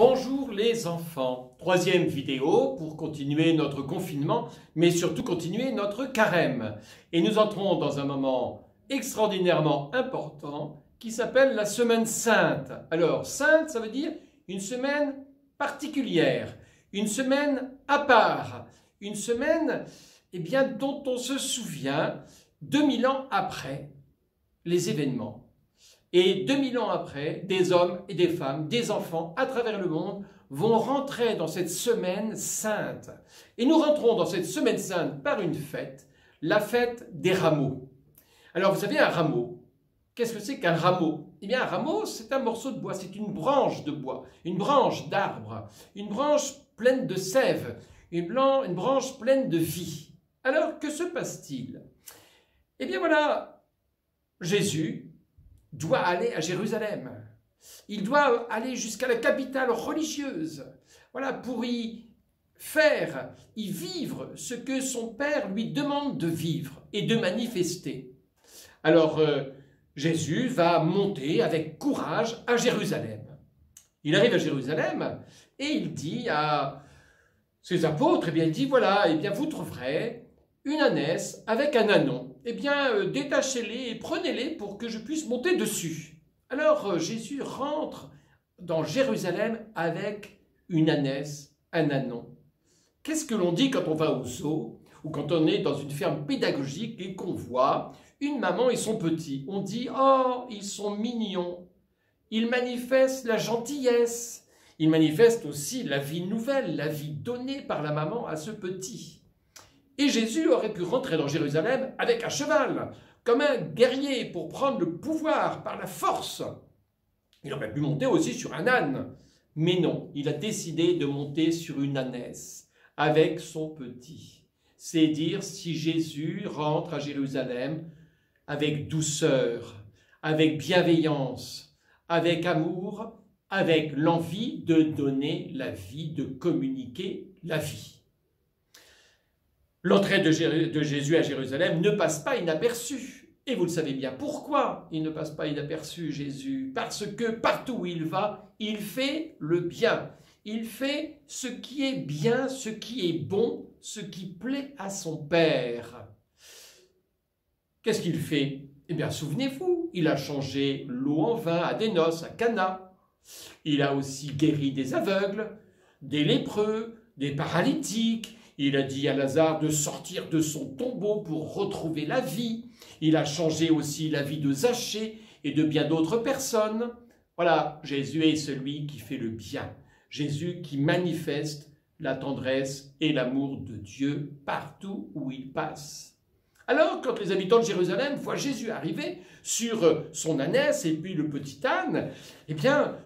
Bonjour les enfants, troisième vidéo pour continuer notre confinement, mais surtout continuer notre carême. Et nous entrons dans un moment extraordinairement important qui s'appelle la Semaine Sainte. Alors, Sainte, ça veut dire une semaine particulière, une semaine à part, une semaine dont on se souvient 2000 ans après les événements. Et 2000 ans après, des hommes et des femmes, des enfants à travers le monde vont rentrer dans cette semaine sainte. Et nous rentrons dans cette semaine sainte par une fête, la fête des rameaux. Alors vous savez, un rameau, qu'est-ce que c'est qu'un rameau? Eh bien un rameau, c'est un morceau de bois, c'est une branche de bois, une branche d'arbre, une branche pleine de sève, une branche pleine de vie. Alors que se passe-t-il? Eh bien voilà, Jésus doit aller à Jérusalem. Il doit aller jusqu'à la capitale religieuse, voilà, pour y faire, y vivre ce que son Père lui demande de vivre et de manifester. Alors, Jésus va monter avec courage à Jérusalem. Il arrive à Jérusalem et il dit à ses apôtres, il dit, voilà, vous trouverez une ânesse avec un ânon. Détachez-les et prenez-les pour que je puisse monter dessus. Alors Jésus rentre dans Jérusalem avec une ânesse, un ânon. Qu'est-ce que l'on dit quand on va au zoo ou quand on est dans une ferme pédagogique et qu'on voit une maman et son petit? On dit « Oh, ils sont mignons ». Ils manifestent la gentillesse. Ils manifestent aussi la vie nouvelle, la vie donnée par la maman à ce petit. Et Jésus aurait pu rentrer dans Jérusalem avec un cheval, comme un guerrier pour prendre le pouvoir par la force. Il aurait pu monter aussi sur un âne. Mais non, il a décidé de monter sur une ânesse avec son petit. C'est dire si Jésus rentre à Jérusalem avec douceur, avec bienveillance, avec amour, avec l'envie de donner la vie, de communiquer la vie. L'entrée de Jésus à Jérusalem ne passe pas inaperçue. Et vous le savez bien pourquoi il ne passe pas inaperçu, Jésus. Parce que partout où il va, il fait le bien. Il fait ce qui est bien, ce qui est bon, ce qui plaît à son Père. Qu'est-ce qu'il fait? Eh bien, souvenez-vous, il a changé l'eau en vin à des noces, à Cana. Il a aussi guéri des aveugles, des lépreux, des paralytiques. Il a dit à Lazare de sortir de son tombeau pour retrouver la vie. Il a changé aussi la vie de Zachée et de bien d'autres personnes. Voilà, Jésus est celui qui fait le bien. Jésus qui manifeste la tendresse et l'amour de Dieu partout où il passe. Alors, quand les habitants de Jérusalem voient Jésus arriver sur son ânesse et puis le petit âne,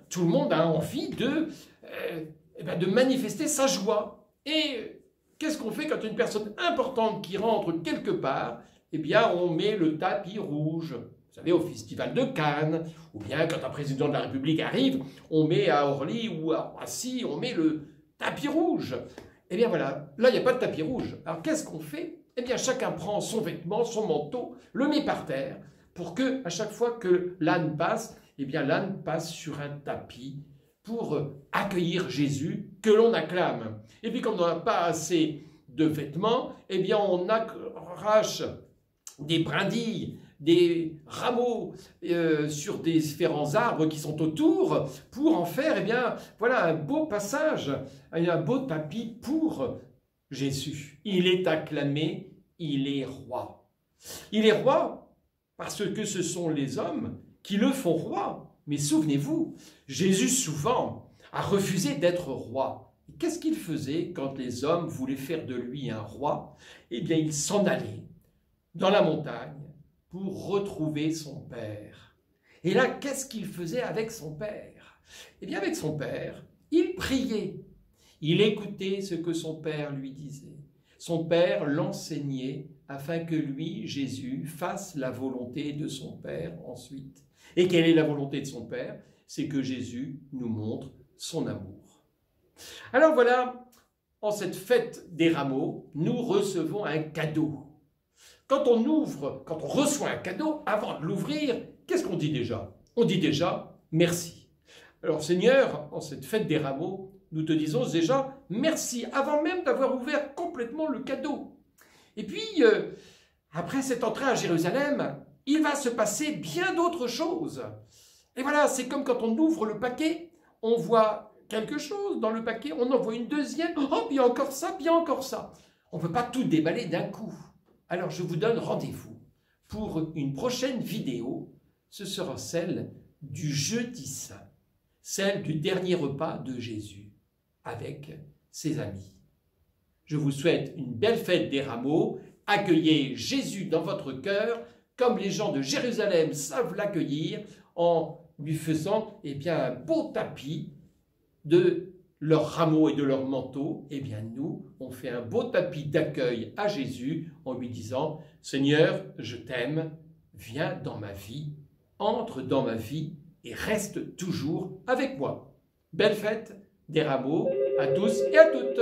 tout le monde a envie de manifester sa joie. Et qu'est-ce qu'on fait quand une personne importante qui rentre quelque part? On met le tapis rouge. Vous savez, au festival de Cannes, ou bien quand un président de la République arrive, on met à Orly ou à Roissy, on met le tapis rouge. Voilà, là il n'y a pas de tapis rouge. Alors qu'est-ce qu'on fait? Chacun prend son vêtement, son manteau, le met par terre, pour que à chaque fois que l'âne passe, l'âne passe sur un tapis pour accueillir Jésus que l'on acclame. Et puis comme on n'a pas assez de vêtements, on arrache des brindilles, des rameaux sur des différents arbres qui sont autour pour en faire un beau passage, un beau tapis pour Jésus. Il est acclamé, il est roi. Il est roi parce que ce sont les hommes qui le font roi. Mais souvenez-vous, Jésus souvent a refusé d'être roi. Qu'est-ce qu'il faisait quand les hommes voulaient faire de lui un roi? Il s'en allait dans la montagne pour retrouver son Père. Et là, qu'est-ce qu'il faisait avec son Père? Avec son Père, il priait. Il écoutait ce que son Père lui disait. Son Père l'enseignait afin que lui, Jésus, fasse la volonté de son Père ensuite. Et quelle est la volonté de son Père? C'est que Jésus nous montre son amour. Alors voilà, en cette fête des rameaux, nous recevons un cadeau. Quand on reçoit un cadeau, avant de l'ouvrir, qu'est-ce qu'on dit déjà? On dit déjà merci. Alors Seigneur, en cette fête des rameaux, nous te disons déjà merci avant même d'avoir ouvert complètement le cadeau. Et puis, après cette entrée à Jérusalem, il va se passer bien d'autres choses. Et voilà, c'est comme quand on ouvre le paquet, on voit quelque chose dans le paquet, on en voit une deuxième, oh, puis encore ça, puis encore ça. On ne peut pas tout déballer d'un coup. Alors je vous donne rendez-vous pour une prochaine vidéo. Ce sera celle du jeudi saint, celle du dernier repas de Jésus avec ses amis. Je vous souhaite une belle fête des rameaux. Accueillez Jésus dans votre cœur comme les gens de Jérusalem savent l'accueillir en lui faisant un beau tapis de leurs rameaux et de leurs manteaux. Eh bien nous, on fait un beau tapis d'accueil à Jésus en lui disant « Seigneur, je t'aime, viens dans ma vie, entre dans ma vie et reste toujours avec moi. » Belle fête des rameaux à tous et à toutes.